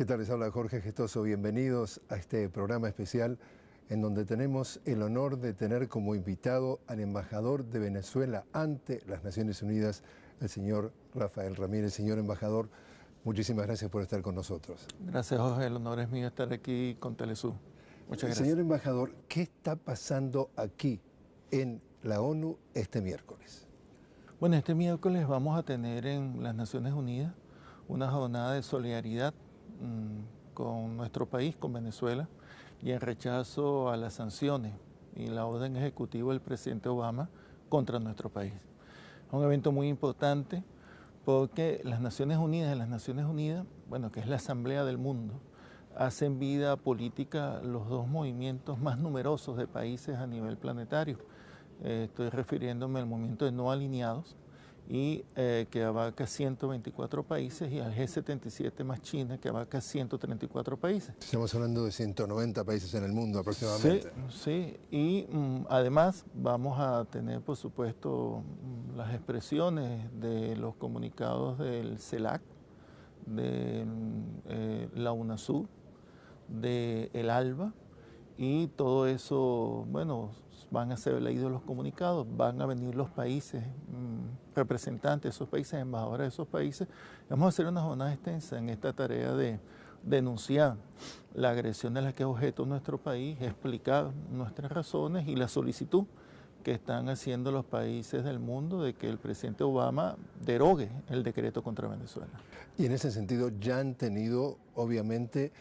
¿Qué tal? Les habla Jorge Gestoso. Bienvenidos a este programa especial en donde tenemos el honor de tener como invitado al embajador de Venezuela ante las Naciones Unidas, el señor Rafael Ramírez. Señor embajador, muchísimas gracias por estar con nosotros. Gracias, Jorge. El honor es mío estar aquí con Telesur. Muchas gracias. Señor embajador, ¿qué está pasando aquí en la ONU este miércoles? Bueno, este miércoles vamos a tener en las Naciones Unidas una jornada de solidaridad con nuestro país, con Venezuela, y en rechazo a las sanciones y la orden ejecutiva del presidente Obama contra nuestro país. Es un evento muy importante porque las Naciones Unidas, bueno, que es la Asamblea del Mundo, hacen vida política los dos movimientos más numerosos de países a nivel planetario. Estoy refiriéndome al movimiento de no alineados, y que abarca 124 países, y al G77 más China, que abarca 134 países. Estamos hablando de 190 países en el mundo aproximadamente. Sí, y además vamos a tener, por supuesto, las expresiones de los comunicados del CELAC, de la UNASUR, del ALBA, y todo eso, bueno, van a ser leídos los comunicados, van a venir los países, representantes de esos países, embajadores de esos países. Vamos a hacer una jornada extensa en esta tarea de denunciar la agresión de la que es objeto nuestro país, explicar nuestras razones y la solicitud que están haciendo los países del mundo de que el presidente Obama derogue el decreto contra Venezuela. Y en ese sentido ya han tenido, obviamente,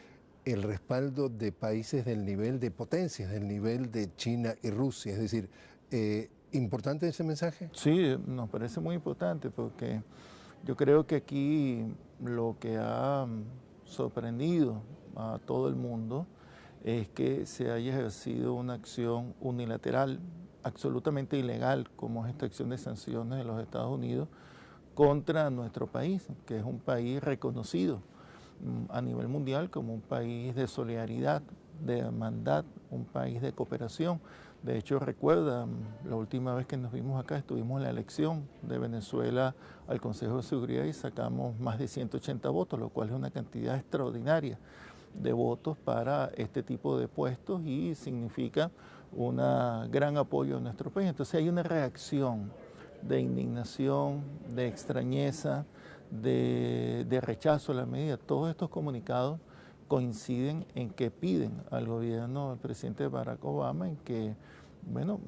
el respaldo de países del nivel de potencias, del nivel de China y Rusia. Es decir, ¿importante ese mensaje? Sí, nos parece muy importante porque yo creo que aquí lo que ha sorprendido a todo el mundo es que se haya ejercido una acción unilateral, absolutamente ilegal, como es esta acción de sanciones de los Estados Unidos contra nuestro país, que es un país reconocido a nivel mundial como un país de solidaridad, de hermandad, un país de cooperación. De hecho, recuerda, la última vez que nos vimos acá, estuvimos en la elección de Venezuela al Consejo de Seguridad y sacamos más de 180 votos, lo cual es una cantidad extraordinaria de votos para este tipo de puestos y significa un gran apoyo a nuestro país. Entonces hay una reacción de indignación, de extrañeza, de rechazo a la medida. Todos estos comunicados coinciden en que piden al gobierno del presidente Barack Obama en que, bueno,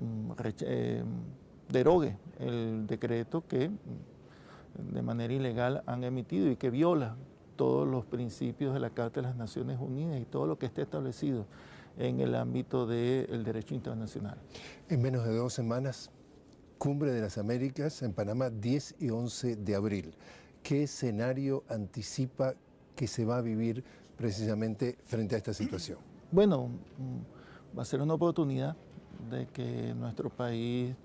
derogue el decreto que de manera ilegal han emitido y que viola todos los principios de la Carta de las Naciones Unidas y todo lo que esté establecido en el ámbito del derecho internacional. En menos de 2 semanas, Cumbre de las Américas en Panamá, 10 y 11 de abril. ¿Qué escenario anticipa que se va a vivir precisamente frente a esta situación? Bueno, va a ser una oportunidad de que nuestro país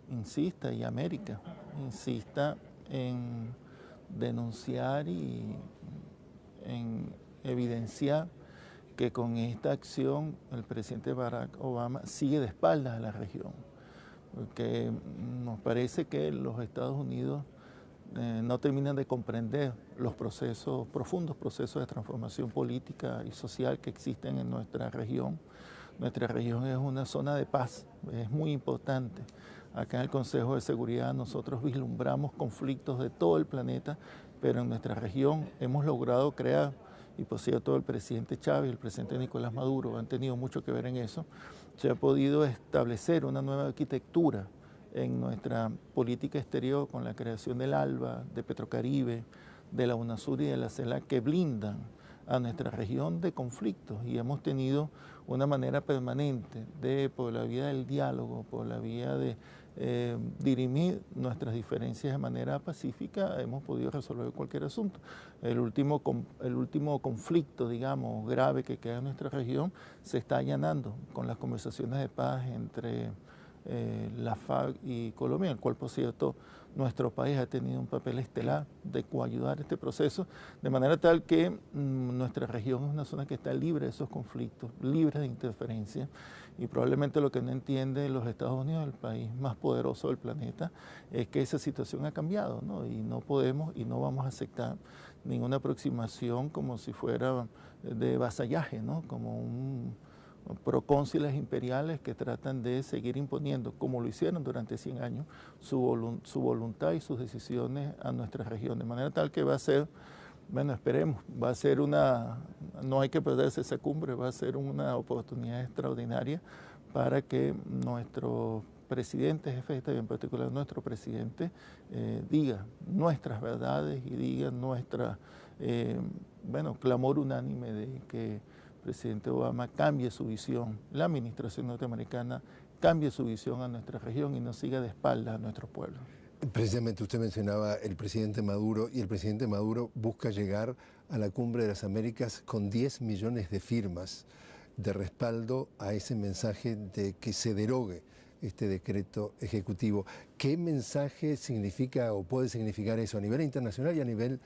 insista, y América insista en denunciar y en evidenciar que con esta acción el presidente Barack Obama sigue de espaldas a la región, porque nos parece que los Estados Unidos no terminan de comprender los profundos procesos de transformación política y social que existen en nuestra región. Nuestra región es una zona de paz, es muy importante. Acá en el Consejo de Seguridad nosotros vislumbramos conflictos de todo el planeta, pero en nuestra región hemos logrado crear, y por cierto el presidente Chávez y el presidente Nicolás Maduro han tenido mucho que ver en eso, se ha podido establecer una nueva arquitectura en nuestra política exterior con la creación del ALBA, de Petrocaribe, de la UNASUR y de la CELAC, que blindan a nuestra región de conflictos, y hemos tenido una manera permanente de, por la vía del diálogo, por la vía de dirimir nuestras diferencias de manera pacífica, hemos podido resolver cualquier asunto. El último conflicto, digamos, grave que queda en nuestra región se está allanando con las conversaciones de paz entre la FARC y Colombia, en el cual, por cierto, nuestro país ha tenido un papel estelar de coayudar este proceso, de manera tal que nuestra región es una zona que está libre de esos conflictos, libre de interferencia, y probablemente lo que no entiende los Estados Unidos, el país más poderoso del planeta, es que esa situación ha cambiado, ¿no? Y no podemos y no vamos a aceptar ninguna aproximación como si fuera de vasallaje, ¿no? Como procónsules imperiales que tratan de seguir imponiendo, como lo hicieron durante 100 años, su voluntad y sus decisiones a nuestra región, de manera tal que va a ser, bueno, esperemos, va a ser no hay que perderse esa cumbre, va a ser una oportunidad extraordinaria para que nuestro presidente, jefe de Estado, y en particular nuestro presidente, diga nuestras verdades y diga nuestra, clamor unánime de que el presidente Obama cambie su visión, la administración norteamericana cambie su visión a nuestra región y no siga de espaldas a nuestros pueblos. Precisamente usted mencionaba el presidente Maduro, y el presidente Maduro busca llegar a la Cumbre de las Américas con 10 millones de firmas de respaldo a ese mensaje de que se derogue este decreto ejecutivo. ¿Qué mensaje significa o puede significar eso a nivel internacional y a nivel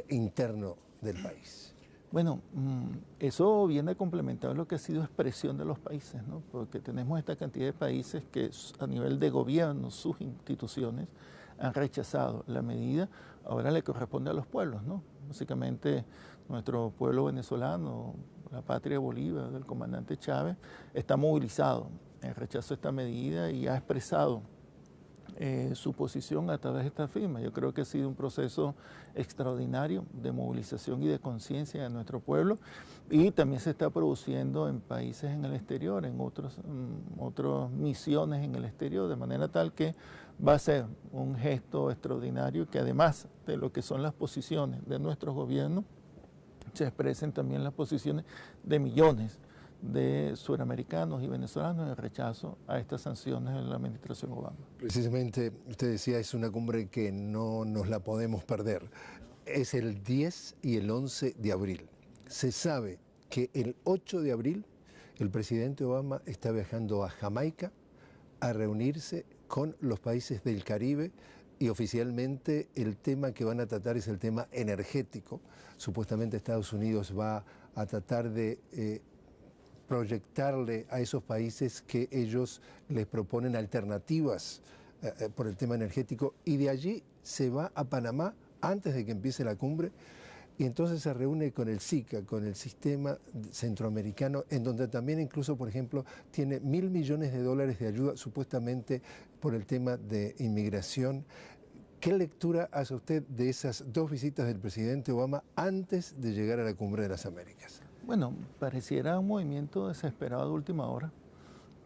interno del país? Bueno, eso viene a complementar lo que ha sido expresión de los países, ¿no? Porque tenemos esta cantidad de países que a nivel de gobierno, sus instituciones, han rechazado la medida. Ahora le corresponde a los pueblos, ¿no? Básicamente nuestro pueblo venezolano, la patria Bolívar del comandante Chávez, está movilizado en rechazo a esta medida y ha expresado su posición a través de esta firma. Yo creo que ha sido un proceso extraordinario de movilización y de conciencia de nuestro pueblo, y también se está produciendo en países en el exterior, en otras misiones en el exterior, de manera tal que va a ser un gesto extraordinario que, además de lo que son las posiciones de nuestros gobiernos, se expresen también las posiciones de millones de suramericanos y venezolanos en rechazo a estas sanciones de la administración Obama. Precisamente, usted decía, es una cumbre que no nos la podemos perder. Es el 10 y el 11 de abril. Se sabe que el 8 de abril el presidente Obama está viajando a Jamaica a reunirse con los países del Caribe, y oficialmente el tema que van a tratar es el tema energético. Supuestamente Estados Unidos va a tratar de proyectarle a esos países que ellos les proponen alternativas por el tema energético, y de allí se va a Panamá antes de que empiece la cumbre, y entonces se reúne con el SICA, con el sistema centroamericano, en donde también incluso, por ejemplo, tiene $1.000 millones de ayuda supuestamente por el tema de inmigración. ¿Qué lectura hace usted de esas dos visitas del presidente Obama antes de llegar a la Cumbre de las Américas? Bueno, pareciera un movimiento desesperado de última hora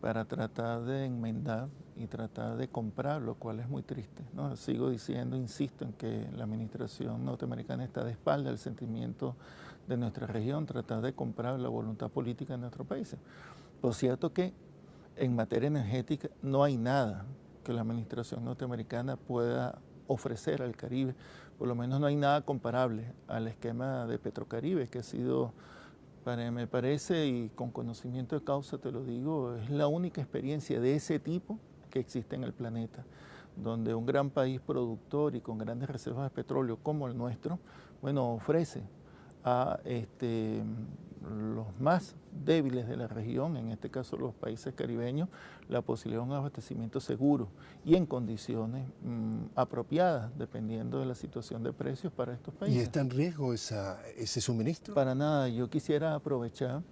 para tratar de enmendar y tratar de comprar, lo cual es muy triste, ¿no? Sigo diciendo, insisto en que la administración norteamericana está de espalda al sentimiento de nuestra región, tratar de comprar la voluntad política de nuestros países. Por cierto que en materia energética no hay nada que la administración norteamericana pueda ofrecer al Caribe, por lo menos no hay nada comparable al esquema de Petrocaribe, que ha sido, me parece, y con conocimiento de causa te lo digo, es la única experiencia de ese tipo que existe en el planeta, donde un gran país productor y con grandes reservas de petróleo como el nuestro, bueno, ofrece a los más débiles de la región, en este caso los países caribeños, la posibilidad de un abastecimiento seguro y en condiciones apropiadas, dependiendo de la situación de precios para estos países. ¿Y está en riesgo ese suministro? Para nada. Yo quisiera aprovechar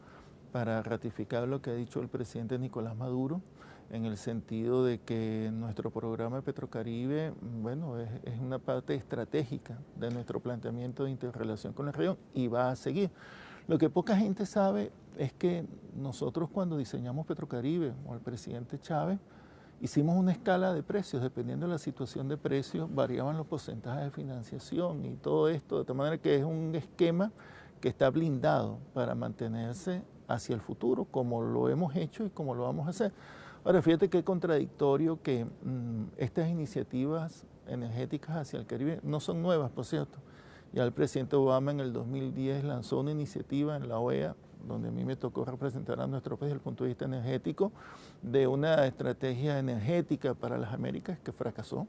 para ratificar lo que ha dicho el presidente Nicolás Maduro, en el sentido de que nuestro programa de Petrocaribe, bueno, es una parte estratégica de nuestro planteamiento de interrelación con la región y va a seguir. Lo que poca gente sabe es que nosotros, cuando diseñamos Petrocaribe, o el presidente Chávez, hicimos una escala de precios. Dependiendo de la situación de precios, variaban los porcentajes de financiación y todo esto, de tal manera que es un esquema que está blindado para mantenerse hacia el futuro, como lo hemos hecho y como lo vamos a hacer. Ahora, fíjate qué contradictorio que estas iniciativas energéticas hacia el Caribe no son nuevas, por cierto. Ya el presidente Obama en el 2010 lanzó una iniciativa en la OEA, donde a mí me tocó representar a nuestro país desde el punto de vista energético, de una estrategia energética para las Américas que fracasó.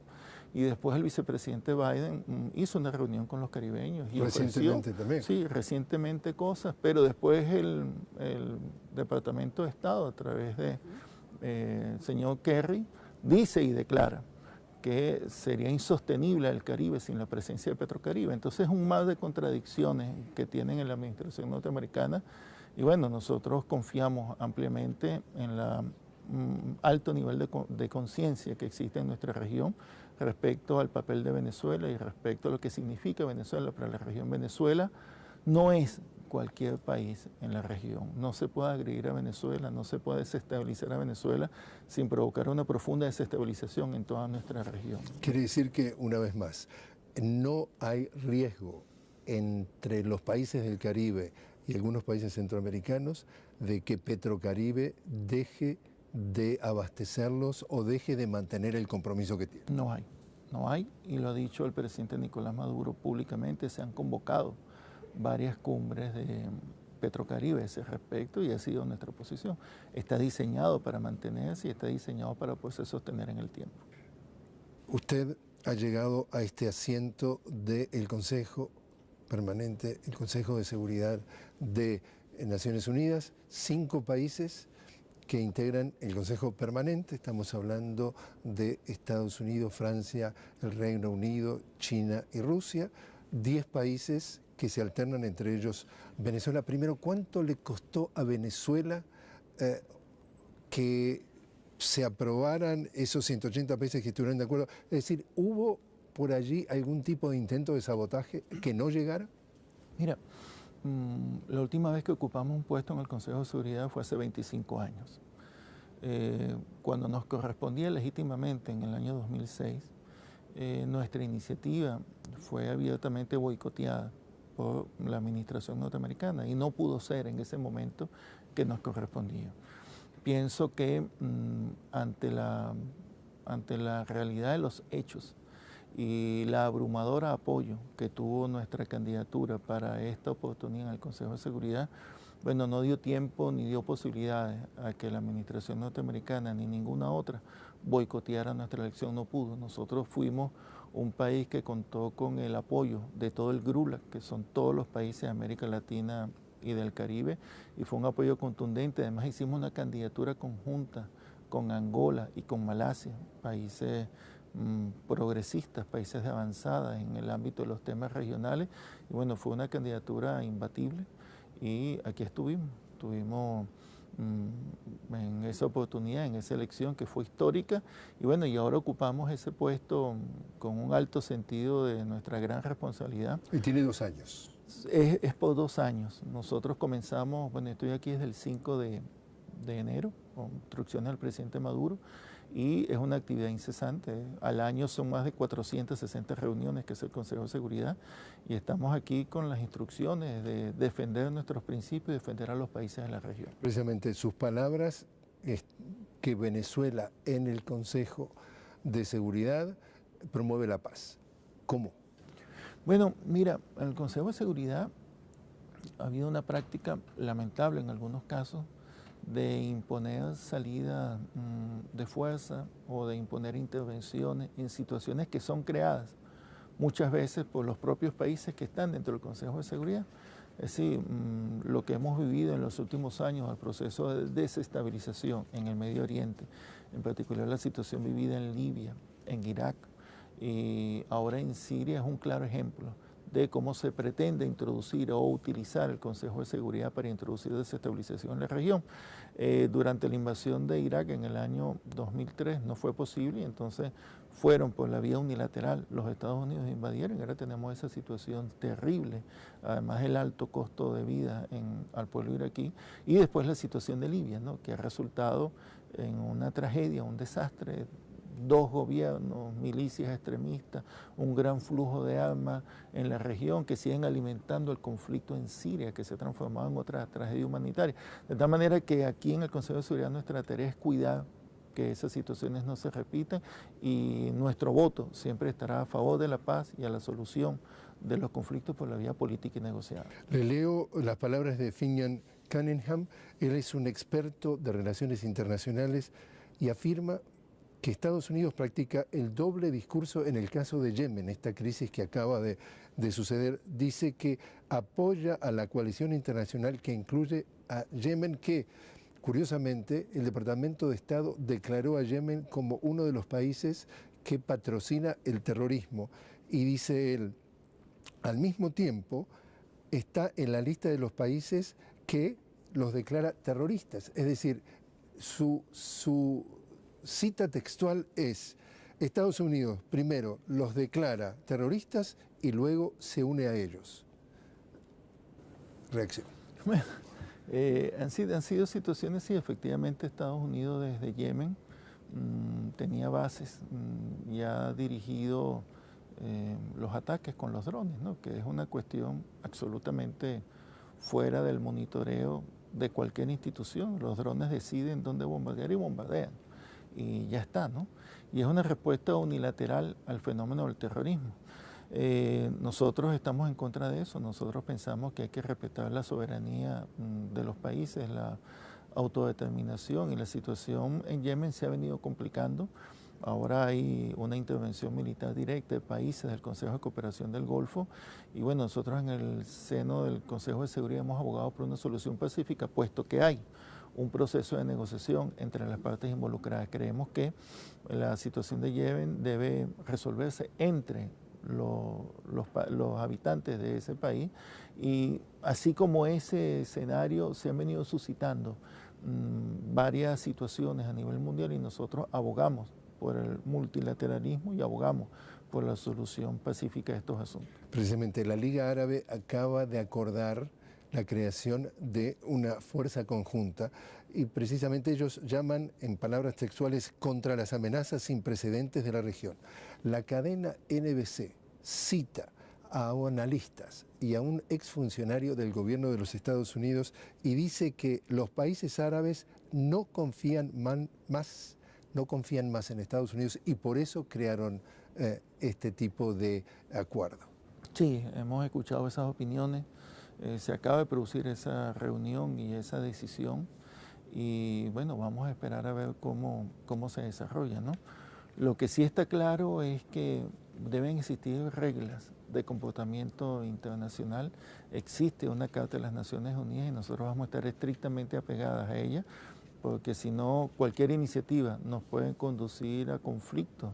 Y después el vicepresidente Biden hizo una reunión con los caribeños. Y recientemente también. Sí, recientemente cosas, pero después el Departamento de Estado, a través de señor Kerry, dice y declara que sería insostenible el Caribe sin la presencia de Petrocaribe. Entonces es un mar de contradicciones que tienen en la administración norteamericana y bueno, nosotros confiamos ampliamente en el alto nivel de conciencia que existe en nuestra región respecto al papel de Venezuela y respecto a lo que significa Venezuela para la región. Venezuela no es cualquier país en la región. No se puede agredir a Venezuela, no se puede desestabilizar a Venezuela sin provocar una profunda desestabilización en toda nuestra región. Quiere decir que, una vez más, no hay riesgo entre los países del Caribe y algunos países centroamericanos de que Petrocaribe deje de abastecerlos o deje de mantener el compromiso que tiene. No hay, y lo ha dicho el presidente Nicolás Maduro públicamente. Se han convocado varias cumbres de Petrocaribe a ese respecto y ha sido nuestra posición. Está diseñado para mantenerse y está diseñado para poderse sostener en el tiempo. Usted ha llegado a este asiento del Consejo Permanente, el Consejo de Seguridad de Naciones Unidas, 5 países que integran el Consejo Permanente. Estamos hablando de Estados Unidos, Francia, el Reino Unido, China y Rusia, 10 países que se alternan entre ellos Venezuela. Primero, ¿cuánto le costó a Venezuela que se aprobaran esos 180 países que estuvieron de acuerdo? Es decir, ¿hubo por allí algún tipo de intento de sabotaje que no llegara? Mira, la última vez que ocupamos un puesto en el Consejo de Seguridad fue hace 25 años. Cuando nos correspondía legítimamente en el año 2006, nuestra iniciativa fue abiertamente boicoteada por la administración norteamericana y no pudo ser en ese momento que nos correspondía. Pienso que ante la realidad de los hechos y la abrumadora apoyo que tuvo nuestra candidatura para esta oportunidad en el Consejo de Seguridad, bueno, no dio tiempo ni dio posibilidades a que la administración norteamericana ni ninguna otra boicoteara nuestra elección. No pudo. Nosotros fuimos un país que contó con el apoyo de todo el GRULAC, que son todos los países de América Latina y del Caribe, y fue un apoyo contundente. Además hicimos una candidatura conjunta con Angola y con Malasia, países progresistas, países de avanzada en el ámbito de los temas regionales, y bueno, fue una candidatura imbatible y aquí estuvimos en esa oportunidad, en esa elección que fue histórica y bueno, y ahora ocupamos ese puesto con un alto sentido de nuestra gran responsabilidad. Y tiene 2 años. Es por 2 años. Nosotros comenzamos, bueno, estoy aquí desde el 5 de enero, con instrucciones del presidente Maduro, y es una actividad incesante. Al año son más de 460 reuniones que es el Consejo de Seguridad y estamos aquí con las instrucciones de defender nuestros principios y defender a los países de la región. Precisamente sus palabras es que Venezuela en el Consejo de Seguridad promueve la paz. ¿Cómo? Bueno, mira, en el Consejo de Seguridad ha habido una práctica lamentable en algunos casos de imponer salida de fuerza o de imponer intervenciones en situaciones que son creadas muchas veces por los propios países que están dentro del Consejo de Seguridad. Es decir, lo que hemos vivido en los últimos años, el proceso de desestabilización en el Medio Oriente, en particular la situación vivida en Libia, en Irak y ahora en Siria, es un claro ejemplo de cómo se pretende introducir o utilizar el Consejo de Seguridad para introducir desestabilización en la región. Durante la invasión de Irak en el año 2003 no fue posible y entonces fueron por la vía unilateral. Los Estados Unidos invadieron y ahora tenemos esa situación terrible, además el alto costo de vida al pueblo iraquí y después la situación de Libia, ¿no?, que ha resultado en una tragedia, un desastre. 2 gobiernos, milicias extremistas, un gran flujo de armas en la región que siguen alimentando el conflicto en Siria, que se ha transformado en otra tragedia humanitaria. De tal manera que aquí en el Consejo de Seguridad nuestra tarea es cuidar que esas situaciones no se repitan y nuestro voto siempre estará a favor de la paz y a la solución de los conflictos por la vía política y negociada. Le leo las palabras de Finian Cunningham. Él es un experto de relaciones internacionales y afirma que Estados Unidos practica el doble discurso en el caso de Yemen, esta crisis que acaba de suceder. Dice que apoya a la coalición internacional que incluye a Yemen, que curiosamente el Departamento de Estado declaró a Yemen como uno de los países que patrocina el terrorismo. Y dice él, al mismo tiempo está en la lista de los países que los declara terroristas. Es decir, su cita textual es: Estados Unidos primero los declara terroristas y luego se une a ellos. Reacción. Bueno, han sido situaciones, sí, efectivamente Estados Unidos desde Yemen tenía bases y ha dirigido los ataques con los drones, ¿no? Que es una cuestión absolutamente fuera del monitoreo de cualquier institución. Los drones deciden dónde bombardear y bombardean. Y ya está, ¿no? Y es una respuesta unilateral al fenómeno del terrorismo. Nosotros estamos en contra de eso. Nosotros pensamos que hay que respetar la soberanía de los países, la autodeterminación, y la situación en Yemen se ha venido complicando. Ahora hay una intervención militar directa de países del Consejo de Cooperación del Golfo, y bueno, nosotros en el seno del Consejo de Seguridad hemos abogado por una solución pacífica, puesto que hay un proceso de negociación entre las partes involucradas. Creemos que la situación de Yemen debe resolverse entre los habitantes de ese país, y así como ese escenario se han venido suscitando varias situaciones a nivel mundial, y nosotros abogamos por el multilateralismo y abogamos por la solución pacífica de estos asuntos. Precisamente la Liga Árabe acaba de acordar la creación de una fuerza conjunta, y precisamente ellos llaman, en palabras textuales, contra las amenazas sin precedentes de la región. La cadena NBC cita a analistas y a un exfuncionario del gobierno de los Estados Unidos y dice que los países árabes no confían más en Estados Unidos, y por eso crearon este tipo de acuerdo. Sí, hemos escuchado esas opiniones. Se acaba de producir esa reunión y esa decisión, y bueno, vamos a esperar a ver cómo se desarrolla, ¿no? Lo que sí está claro es que deben existir reglas de comportamiento internacional. Existe una Carta de las Naciones Unidas y nosotros vamos a estar estrictamente apegadas a ella, porque si no, cualquier iniciativa nos puede conducir a conflictos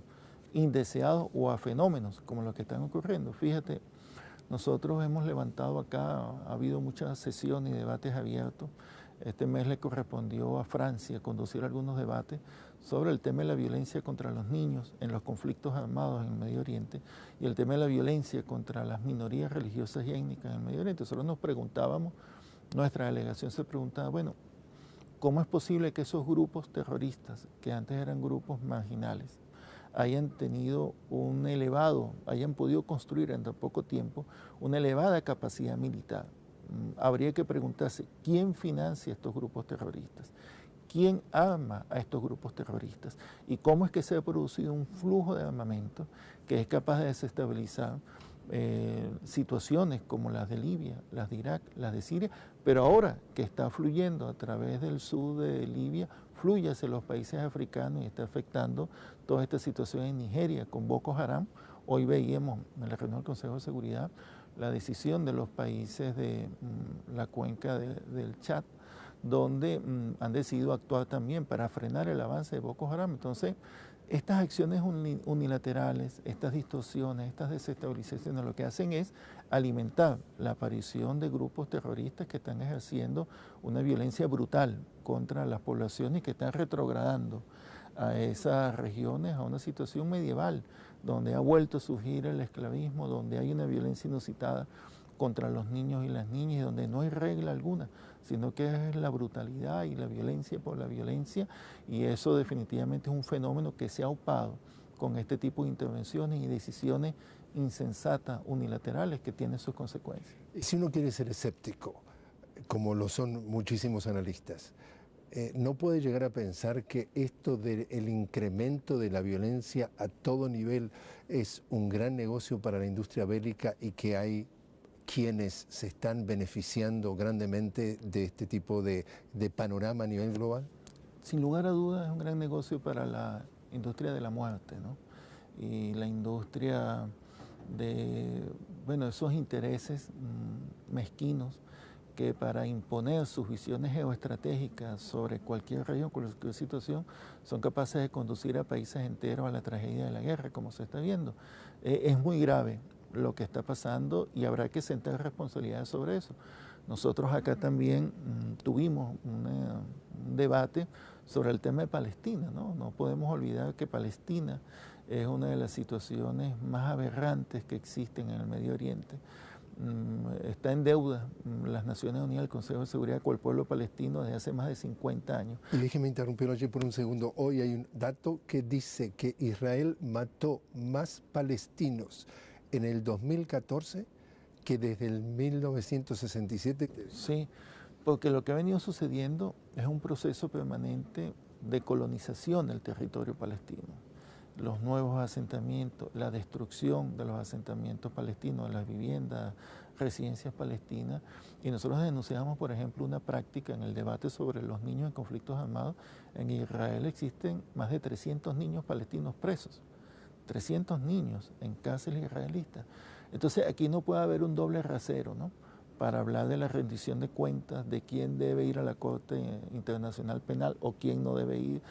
indeseados o a fenómenos como los que están ocurriendo. Fíjate, nosotros hemos levantado acá, ha habido muchas sesiones y debates abiertos. Este mes le correspondió a Francia conducir algunos debates sobre el tema de la violencia contra los niños en los conflictos armados en el Medio Oriente, y el tema de la violencia contra las minorías religiosas y étnicas en el Medio Oriente. Nosotros nos preguntábamos, nuestra delegación se preguntaba, bueno, ¿cómo es posible que esos grupos terroristas, que antes eran grupos marginales, hayan podido construir en tan poco tiempo una elevada capacidad militar? Habría que preguntarse, ¿quién financia estos grupos terroristas? ¿Quién arma a estos grupos terroristas? ¿Y cómo es que se ha producido un flujo de armamento que es capaz de desestabilizar situaciones como las de Libia, las de Irak, las de Siria, pero ahora que está fluyendo a través del sur de Libia, fluye hacia los países africanos y está afectando toda esta situación en Nigeria con Boko Haram? Hoy veíamos en la reunión del Consejo de Seguridad la decisión de los países de la cuenca del Chad, donde han decidido actuar también para frenar el avance de Boko Haram. Entonces, estas acciones unilaterales, estas distorsiones, estas desestabilizaciones, lo que hacen es alimentar la aparición de grupos terroristas que están ejerciendo una violencia brutal contra las poblaciones y que están retrogradando a esas regiones a una situación medieval, donde ha vuelto a surgir el esclavismo, donde hay una violencia inusitada contra los niños y las niñas, y donde no hay regla alguna, sino que es la brutalidad y la violencia por la violencia, y eso definitivamente es un fenómeno que se ha aupado con este tipo de intervenciones y decisiones insensatas, unilaterales, que tienen sus consecuencias. Y si uno quiere ser escéptico, como lo son muchísimos analistas, no puede llegar a pensar que esto del incremento de la violencia a todo nivel es un gran negocio para la industria bélica, y que hay quienes se están beneficiando grandemente de este tipo de panorama a nivel global. Sin lugar a dudas es un gran negocio para la industria de la muerte, ¿no? Y la industria de, bueno, esos intereses mezquinos que para imponer sus visiones geoestratégicas sobre cualquier región, cualquier situación, son capaces de conducir a países enteros a la tragedia de la guerra, como se está viendo. Es muy grave lo que está pasando y habrá que sentar responsabilidades sobre eso. Nosotros acá también tuvimos un debate sobre el tema de Palestina, ¿no? No podemos olvidar que Palestina es una de las situaciones más aberrantes que existen en el Medio Oriente. Está en deuda las Naciones Unidas, el Consejo de Seguridad, con el pueblo palestino desde hace más de 50 años. Y déjeme interrumpirlo allí por un segundo. Hoy hay un dato que dice que Israel mató más palestinos en el 2014 que desde el 1967. Sí, porque lo que ha venido sucediendo es un proceso permanente de colonización del territorio palestino. Los nuevos asentamientos, la destrucción de los asentamientos palestinos, de las viviendas, residencias palestinas. Y nosotros denunciamos, por ejemplo, una práctica en el debate sobre los niños en conflictos armados. En Israel existen más de 300 niños palestinos presos, 300 niños en cárceles israelitas. Entonces aquí no puede haber un doble rasero, ¿no?, para hablar de la rendición de cuentas, de quién debe ir a la Corte Internacional Penal o quién no debe ir.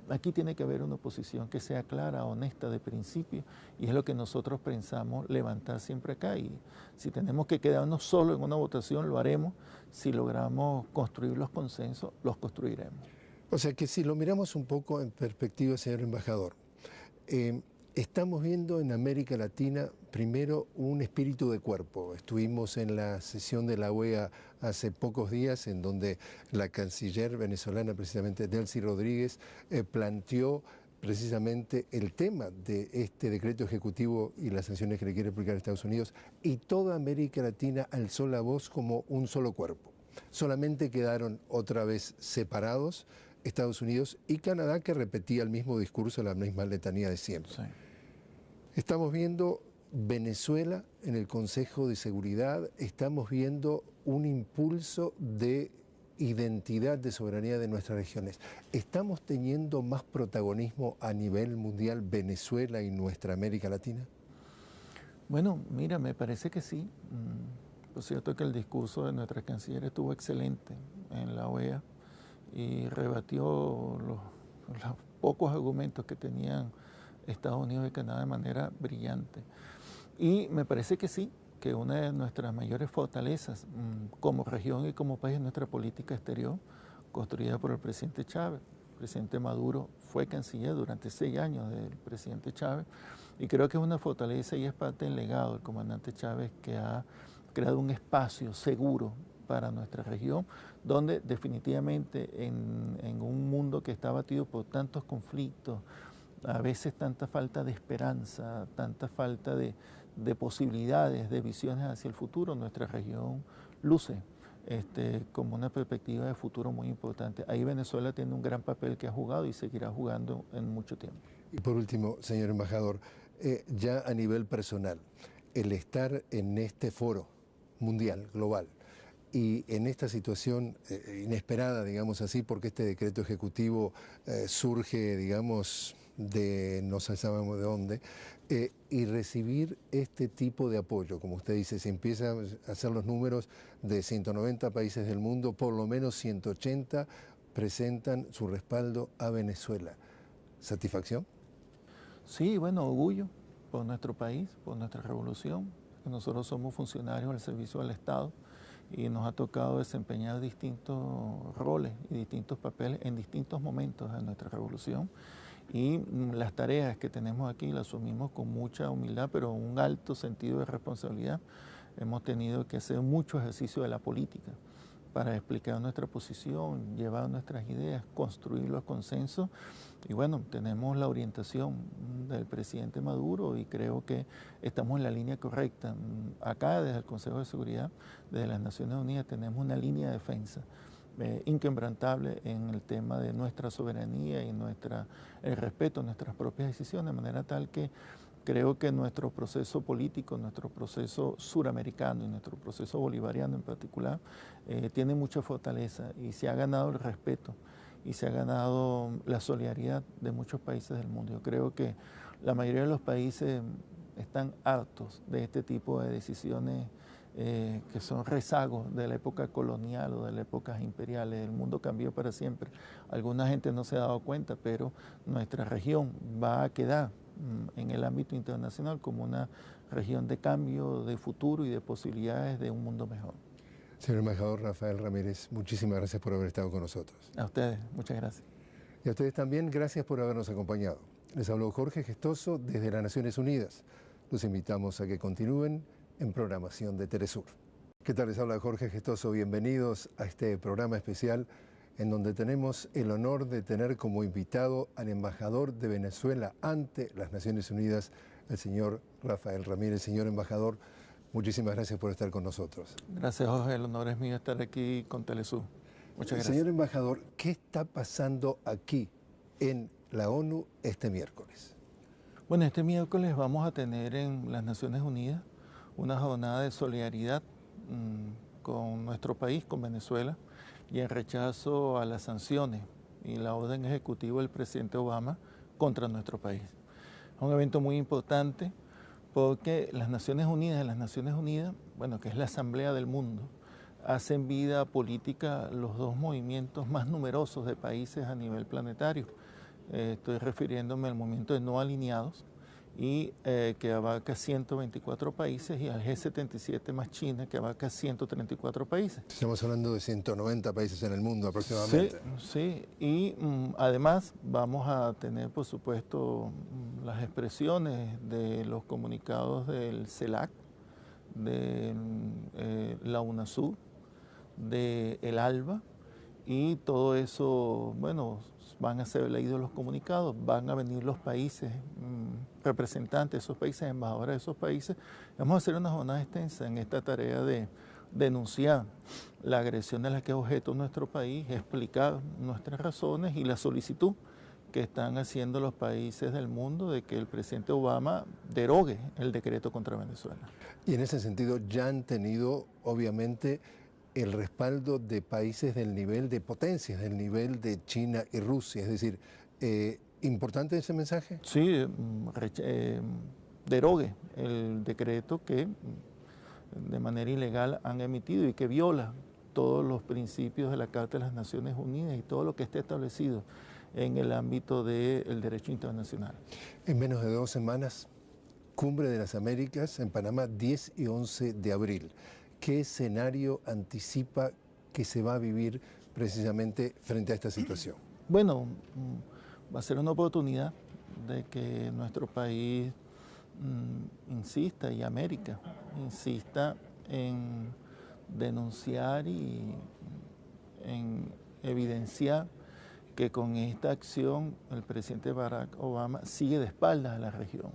Aquí tiene que haber una posición que sea clara, honesta, de principio, y es lo que nosotros pensamos levantar siempre acá. Y si tenemos que quedarnos solo en una votación, lo haremos. Si logramos construir los consensos, los construiremos. O sea que si lo miramos un poco en perspectiva, señor embajador, estamos viendo en América Latina primero un espíritu de cuerpo. Estuvimos en la sesión de la OEA hace pocos días en donde la canciller venezolana, precisamente Delcy Rodríguez, planteó precisamente el tema de este decreto ejecutivo y las sanciones que le quiere aplicar a Estados Unidos, y toda América Latina alzó la voz como un solo cuerpo. Solamente quedaron otra vez separados Estados Unidos y Canadá, que repetía el mismo discurso, la misma letanía de siempre. Sí. Estamos viendo Venezuela en el Consejo de Seguridad, estamos viendo un impulso de identidad, de soberanía de nuestras regiones. ¿Estamos teniendo más protagonismo a nivel mundial Venezuela y nuestra América Latina? Bueno, mira, me parece que sí. Por cierto que el discurso de nuestra canciller estuvo excelente en la OEA y rebatió los pocos argumentos que tenían Estados Unidos y Canadá de manera brillante. Y me parece que sí, que una de nuestras mayores fortalezas como región y como país es nuestra política exterior, construida por el presidente Chávez. El presidente Maduro fue canciller durante 6 años del presidente Chávez, y creo que es una fortaleza y es parte del legado del comandante Chávez, que ha creado un espacio seguro para nuestra región, donde definitivamente en un mundo que está batido por tantos conflictos, a veces tanta falta de esperanza, tanta falta de posibilidades, de visiones hacia el futuro, nuestra región luce como una perspectiva de futuro muy importante. Ahí Venezuela tiene un gran papel que ha jugado y seguirá jugando en mucho tiempo. Y por último, señor embajador, ya a nivel personal, el estar en este foro mundial, global, y en esta situación inesperada, digamos así, porque este decreto ejecutivo surge, digamos, de no sabemos de dónde, y recibir este tipo de apoyo, como usted dice, se empiezan a hacer los números de 190 países del mundo, por lo menos 180 presentan su respaldo a Venezuela. ¿Satisfacción? Sí, bueno, orgullo por nuestro país, por nuestra revolución. Nosotros somos funcionarios al servicio del Estado y nos ha tocado desempeñar distintos roles y distintos papeles en distintos momentos de nuestra revolución. Y las tareas que tenemos aquí las asumimos con mucha humildad, pero un alto sentido de responsabilidad. Hemos tenido que hacer mucho ejercicio de la política para explicar nuestra posición, llevar nuestras ideas, construir los consensos. Y bueno, tenemos la orientación del presidente Maduro y creo que estamos en la línea correcta. Acá, desde el Consejo de Seguridad, desde las Naciones Unidas, tenemos una línea de defensa inquebrantable en el tema de nuestra soberanía y el respeto a nuestras propias decisiones, de manera tal que creo que nuestro proceso político, nuestro proceso suramericano y nuestro proceso bolivariano en particular tiene mucha fortaleza y se ha ganado el respeto y se ha ganado la solidaridad de muchos países del mundo. Yo creo que la mayoría de los países están hartos de este tipo de decisiones que son rezagos de la época colonial o de las épocas imperiales. El mundo cambió para siempre. Alguna gente no se ha dado cuenta, pero nuestra región va a quedar en el ámbito internacional como una región de cambio, de futuro y de posibilidades de un mundo mejor. Señor embajador Rafael Ramírez, muchísimas gracias por haber estado con nosotros. A ustedes, muchas gracias. Y a ustedes también, gracias por habernos acompañado. Les habló Jorge Gestoso desde las Naciones Unidas. Los invitamos a que continúen en programación de Telesur. ¿Qué tal? Les habla Jorge Gestoso. Bienvenidos a este programa especial en donde tenemos el honor de tener como invitado al embajador de Venezuela ante las Naciones Unidas, el señor Rafael Ramírez. Señor embajador, muchísimas gracias por estar con nosotros. Gracias, Jorge. El honor es mío estar aquí con Telesur. Muchas gracias. Señor embajador, ¿qué está pasando aquí en la ONU este miércoles? Bueno, este miércoles vamos a tener en las Naciones Unidas una jornada de solidaridad con nuestro país, con Venezuela, y en rechazo a las sanciones y la orden ejecutiva del presidente Obama contra nuestro país. Es un evento muy importante porque las Naciones Unidas, bueno, que es la Asamblea del Mundo, hacen vida política los dos movimientos más numerosos de países a nivel planetario. Estoy refiriéndome al movimiento de no alineados, y que abarca 124 países, y al G77 más China, que abarca 134 países. Estamos hablando de 190 países en el mundo aproximadamente. Sí, y además vamos a tener, por supuesto, las expresiones de los comunicados del CELAC, de la UNASUR, del ALBA, y todo eso, bueno, van a ser leídos los comunicados, van a venir los países, representantes de esos países, embajadores de esos países. Vamos a hacer una jornada extensa en esta tarea de denunciar la agresión de la que es objeto nuestro país, explicar nuestras razones y la solicitud que están haciendo los países del mundo de que el presidente Obama derogue el decreto contra Venezuela. Y en ese sentido ya han tenido, obviamente, el respaldo de países del nivel de potencias, del nivel de China y Rusia. Es decir, ¿importante ese mensaje? Sí, derogue el decreto que de manera ilegal han emitido y que viola todos los principios de la Carta de las Naciones Unidas y todo lo que esté establecido en el ámbito del derecho internacional. En menos de 2 semanas, Cumbre de las Américas en Panamá, 10 y 11 de abril. ¿Qué escenario anticipa que se va a vivir precisamente frente a esta situación? Bueno, va a ser una oportunidad de que nuestro país insista, y América insista en denunciar y en evidenciar que con esta acción el presidente Barack Obama sigue de espaldas a la región,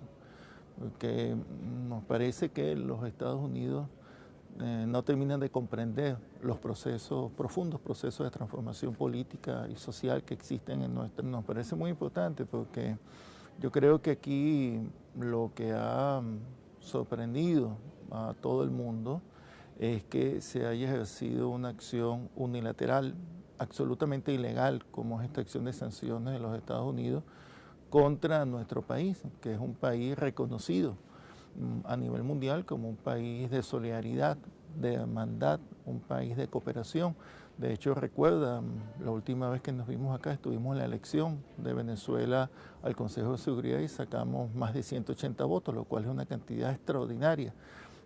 porque nos parece que los Estados Unidos no terminan de comprender los profundos procesos de transformación política y social que existen en nuestra. Nos parece muy importante porque yo creo que aquí lo que ha sorprendido a todo el mundo es que se haya ejercido una acción unilateral, absolutamente ilegal, como es esta acción de sanciones de los Estados Unidos contra nuestro país, que es un país reconocido a nivel mundial como un país de solidaridad, de hermandad, un país de cooperación. De hecho, recuerda, la última vez que nos vimos acá, estuvimos en la elección de Venezuela al Consejo de Seguridad y sacamos más de 180 votos, lo cual es una cantidad extraordinaria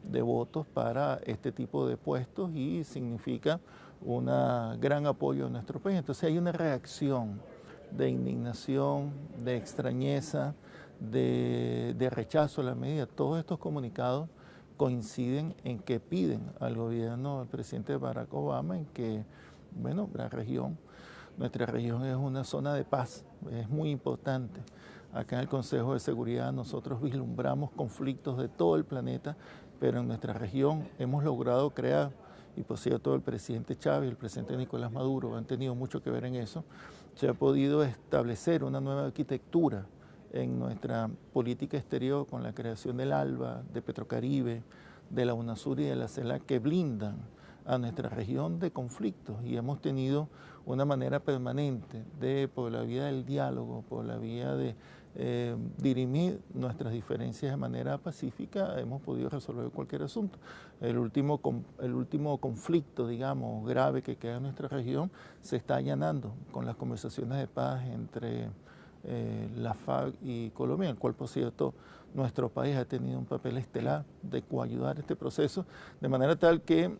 de votos para este tipo de puestos y significa un gran apoyo a nuestro país. Entonces hay una reacción de indignación, de extrañeza, de rechazo a la medida. Todos estos comunicados coinciden en que piden al gobierno del presidente Barack Obama en que, bueno, nuestra región es una zona de paz, es muy importante. Acá en el Consejo de Seguridad nosotros vislumbramos conflictos de todo el planeta, pero en nuestra región hemos logrado crear, y por cierto el presidente Chávez y el presidente Nicolás Maduro han tenido mucho que ver en eso, se ha podido establecer una nueva arquitectura en nuestra política exterior con la creación del ALBA, de Petrocaribe, de la UNASUR y de la CELAC, que blindan a nuestra región de conflictos, y hemos tenido una manera permanente de, por la vía del diálogo, por la vía de dirimir nuestras diferencias de manera pacífica, hemos podido resolver cualquier asunto. El último conflicto, digamos, grave que queda en nuestra región se está allanando con las conversaciones de paz entre la FARC y Colombia, en el cual, por cierto, nuestro país ha tenido un papel estelar de coayudar este proceso, de manera tal que